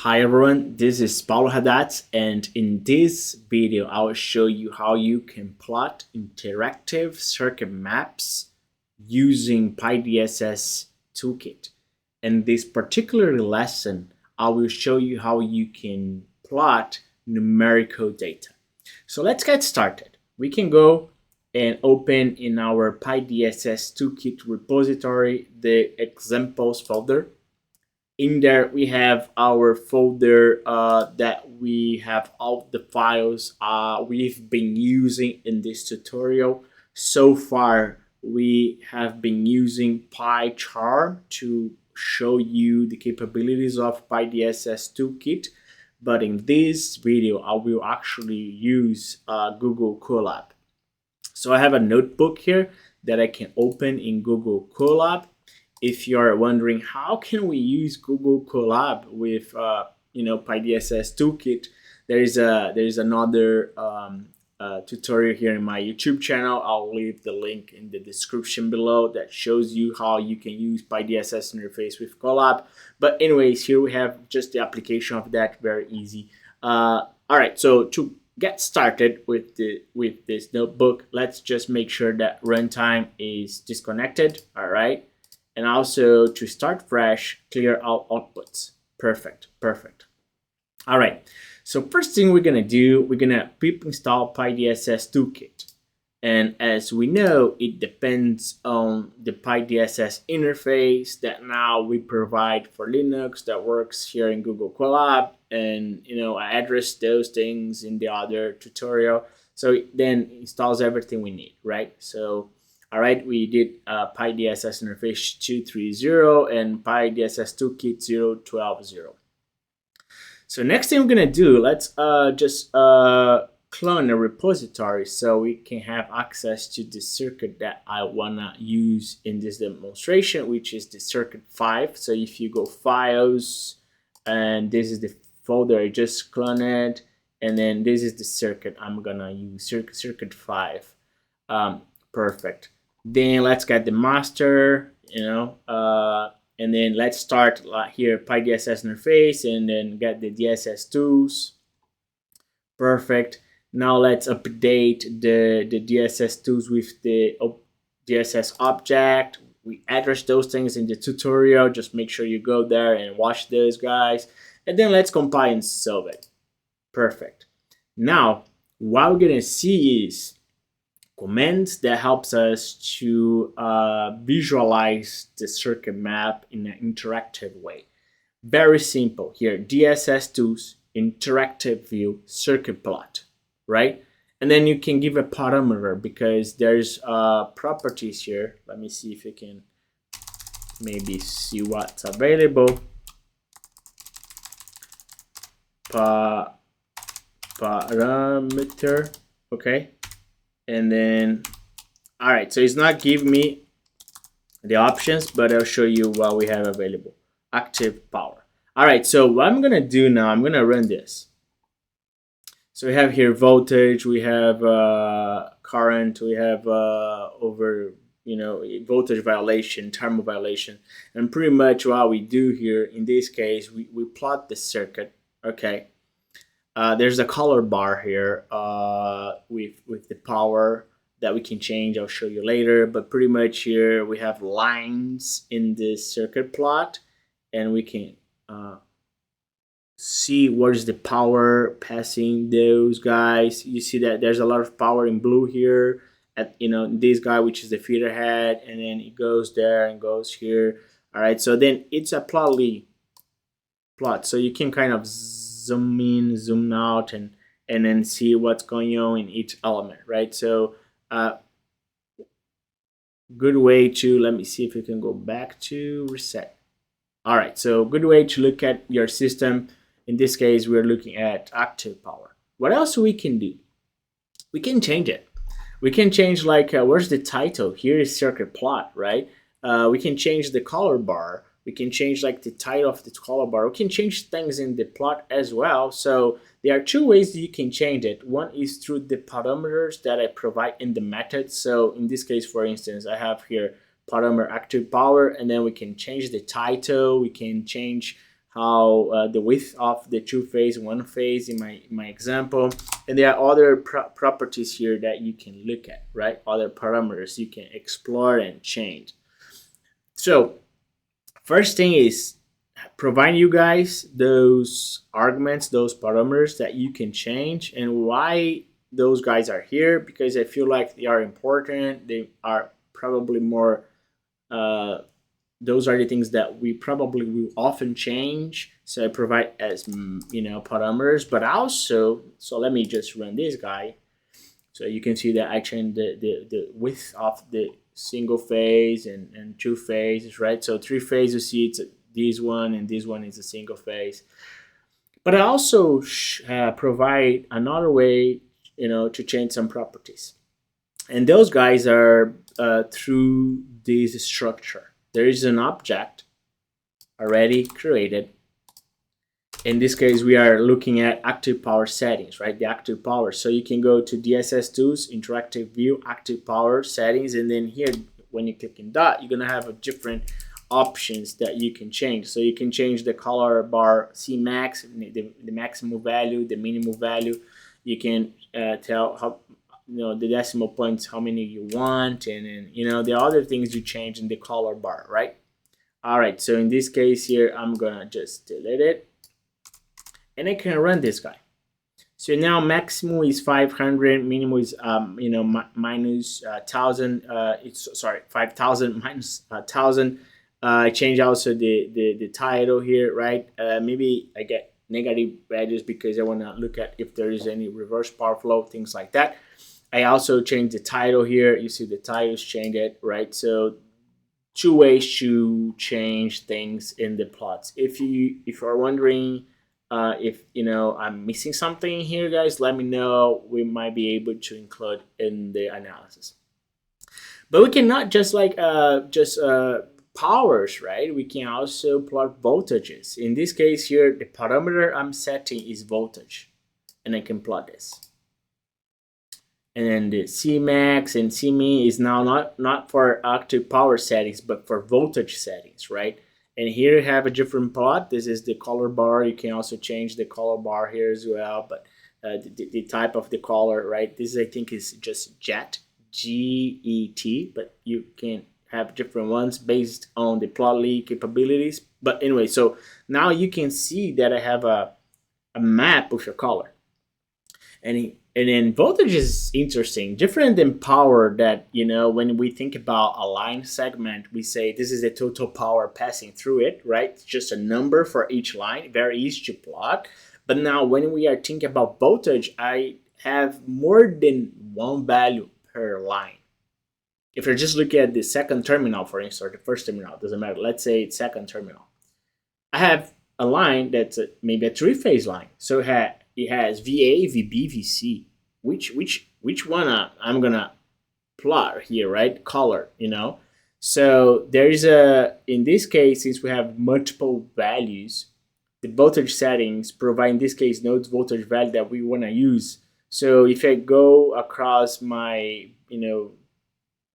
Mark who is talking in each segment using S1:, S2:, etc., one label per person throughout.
S1: Hi everyone, this is Paulo Haddad, and in this video I will show you how you can plot interactive circuit maps using py-dss toolkit. In this particular lesson, I will show you how you can plot numerical data. So let's get started. We can go and open in our py-dss toolkit repository the examples folder. In there we have our folder that we have all the files we've been using in this tutorial. So far we have been using PyCharm to show you the capabilities of py-dss toolkit, but in this video I will actually use Google Colab. So I have a notebook here that I can open in Google Colab. If you're wondering how can we use Google Colab with py-dss toolkit, there is another tutorial here in my YouTube channel. I'll leave the link in the description below that shows you how you can use py-dss interface with Colab. But anyways, here we have just the application of that, very easy. All right, so to get started with this notebook, let's just make sure that runtime is disconnected. All right. And also to start fresh, clear all outputs. Perfect. All right. So first thing we're gonna do, we're gonna pip install py-dss toolkit. And as we know, it depends on the py-dss interface that now we provide for Linux that works here in Google Colab. And I address those things in the other tutorial. So it then installs everything we need, right? So all right, we did py-dss interface 230 and py-dss toolkit 0.12.0. So next thing we're gonna do, let's just clone a repository so we can have access to the circuit that I wanna use in this demonstration, which is the circuit 5. So if you go files, and this is the folder I just cloned, and then this is the circuit I'm gonna use, circuit 5. Perfect. Then let's get the master, and then let's start here py-dss interface and then get the DSS tools. Perfect. Now let's update the DSS tools with the DSS object. We address those things in the tutorial. Just make sure you go there and watch those guys. And then let's compile and solve it. Perfect. Now, what we're gonna see is commands that helps us to visualize the circuit map in an interactive way. Very simple here, DSS tools, interactive view, circuit plot, right? And then you can give a parameter because there's properties here. Let me see if you can maybe see what's available. Parameter, okay. And then, all right, so it's not giving me the options, but I'll show you what we have available. Active power. All right, so what I'm gonna do now, I'm gonna run this. So we have here voltage, we have current, we have voltage violation, thermal violation, and pretty much what we do here in this case, we plot the circuit, okay. There's a color bar here with the power that we can change. I'll show you later, but pretty much here we have lines in this circuit plot, and we can see where's the power passing those guys. You see that there's a lot of power in blue here at this guy, which is the feeder head, and then it goes there and goes here. All right, so then it's a plot, so you can kind of zoom in, zoom out, and then see what's going on in each element, right? So good way to, let me see if we can go back to reset. All right, so good way to look at your system. In this case, we're looking at active power. What else we can do? We can change it. We can change where's the title? Here is circuit plot, right? We can change the color bar. We can change the title of the color bar. We can change things in the plot as well. So there are two ways that you can change it. One is through the parameters that I provide in the method. So in this case, for instance, I have here parameter active power, and then we can change the title. We can change how the width of the two phase, one phase in my example. And there are other properties here that you can look at, right? Other parameters you can explore and change. So first thing is provide you guys those arguments, those parameters that you can change, and why those guys are here, because I feel like they are important. They are probably more those are the things that we probably will often change. So I provide as parameters, but also, so let me just run this guy. So you can see that I changed the width of the single phase and two phases, right? So three phases, you see it's this one, and this one is a single phase. But I also provide another way, to change some properties. And those guys are through this structure. There is an object already created. In this case, we are looking at active power settings, right? The active power. So you can go to DSS Tools, Interactive View, Active Power Settings, and then here, when you click in dot, you're gonna have a different options that you can change. So you can change the color bar Cmax, the maximum value, the minimum value. You can tell how, the decimal points, how many you want, and the other things you change in the color bar, right? All right, so in this case here, I'm gonna just delete it, and I can run this guy. So now maximum is 500, minimum is minus 1,000. It's 5,000 minus 1,000. I change also the title here, right? Maybe I get negative values because I want to look at if there is any reverse power flow, things like that. I also change the title here. You see the titles change it, right? So two ways to change things in the plots. If you are wondering if I'm missing something here, guys, let me know. We might be able to include in the analysis. But we cannot just powers, right? We can also plot voltages. In this case here, the parameter I'm setting is voltage, and I can plot this. And then the Cmax and Cmin is now not for active power settings, but for voltage settings, right? And here you have a different plot. This is the color bar. You can also change the color bar here as well, but the type of the color, right? This I think is just JET, G-E-T, but you can have different ones based on the plotly capabilities. But anyway, so now you can see that I have a map with a color. And then voltage is interesting, different than power. That when we think about a line segment, we say this is the total power passing through it, right? It's just a number for each line, very easy to plot. But now when we are thinking about voltage, I have more than one value per line. If you're just looking at the second terminal, for instance, or the first terminal, doesn't matter. Let's say it's second terminal. I have a line that's maybe a three-phase line. So it has VA, VB, VC. Which one I'm gonna plot here, right? Color, So there is in this case, since we have multiple values, the voltage settings provide, in this case, node voltage value that we wanna use. So if I go across my,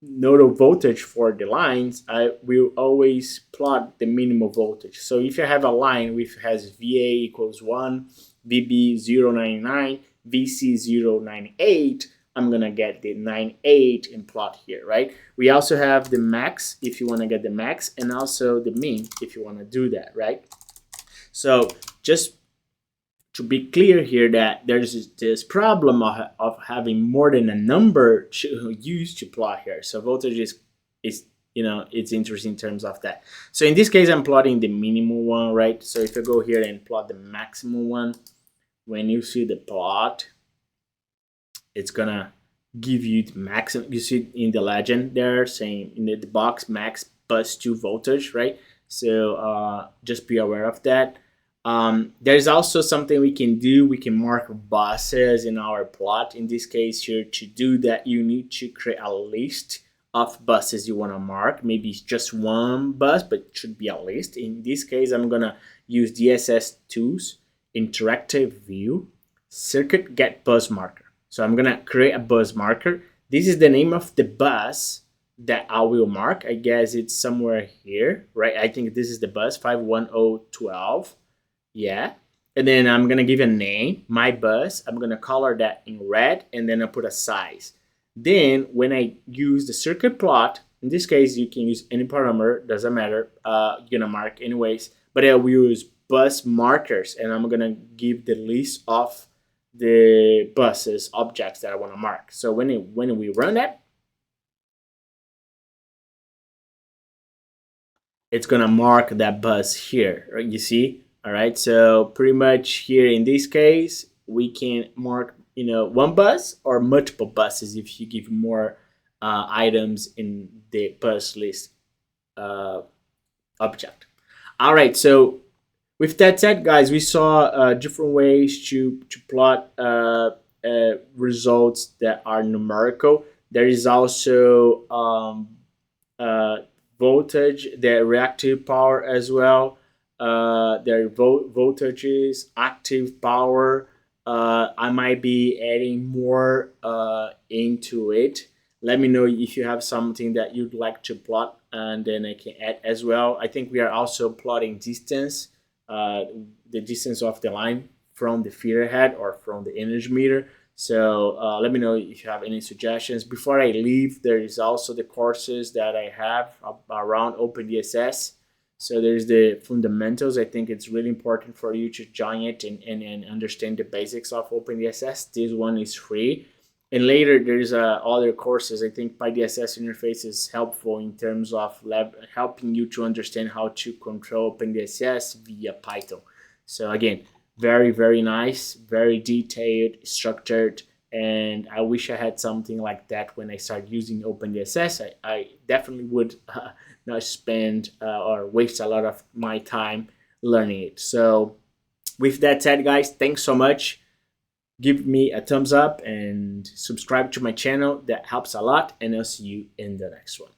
S1: nodal voltage for the lines, I will always plot the minimum voltage. So if I have a line which has VA equals 1, VB 0.99, VC 0.98, I'm gonna get the 98 and plot here, right? We also have the max if you want to get the max, and also the min if you want to do that, right? So just to be clear here, that there's this problem of having more than a number to use to plot here. So voltage is it's interesting in terms of that. So in this case, I'm plotting the minimum one, right? So if I go here and plot the maximum one, when you see the plot, it's gonna give you the maximum. You see in the legend there saying in the box max bus 2 voltage, right? So just be aware of that. There's also something we can do. We can mark buses in our plot. In this case here, to do that, you need to create a list of buses you want to mark. Maybe it's just one bus, but it should be a list. In this case, I'm gonna use DSS Tools, Interactive View, Circuit Get Bus Marker. So I'm gonna create a bus marker. This is the name of the bus that I will mark. I guess it's somewhere here, right? I think this is the bus 51012. Yeah. And then I'm going to give a name, my bus. I'm going to color that in red, and then I put a size. Then when I use the circuit plot, in this case, you can use any parameter, doesn't matter. You're going to mark anyways, but I will use bus markers, and I'm going to give the list of the buses objects that I want to mark. So when we run that, it's going to mark that bus here, right? You see? All right, so pretty much here in this case, we can mark, one bus or multiple buses if you give more items in the bus list object. All right, so with that said, guys, we saw different ways to plot results that are numerical. There is also voltage, the reactive power as well. Their voltages, active power. I might be adding more into it. Let me know if you have something that you'd like to plot, and then I can add as well. I think we are also plotting distance, the distance of the line from the feeder head or from the energy meter. So let me know if you have any suggestions. Before I leave, there is also the courses that I have around OpenDSS. So there's the fundamentals. I think it's really important for you to join it and understand the basics of OpenDSS. This one is free. And later there's other courses. I think py-dss interface is helpful in terms of helping you to understand how to control OpenDSS via Python. So again, very, very nice, very detailed, structured, and I wish I had something like that when I started using OpenDSS. I definitely would not spend or waste a lot of my time learning it. So with that said, guys, thanks so much. Give me a thumbs up and subscribe to my channel. That helps a lot, and I'll see you in the next one.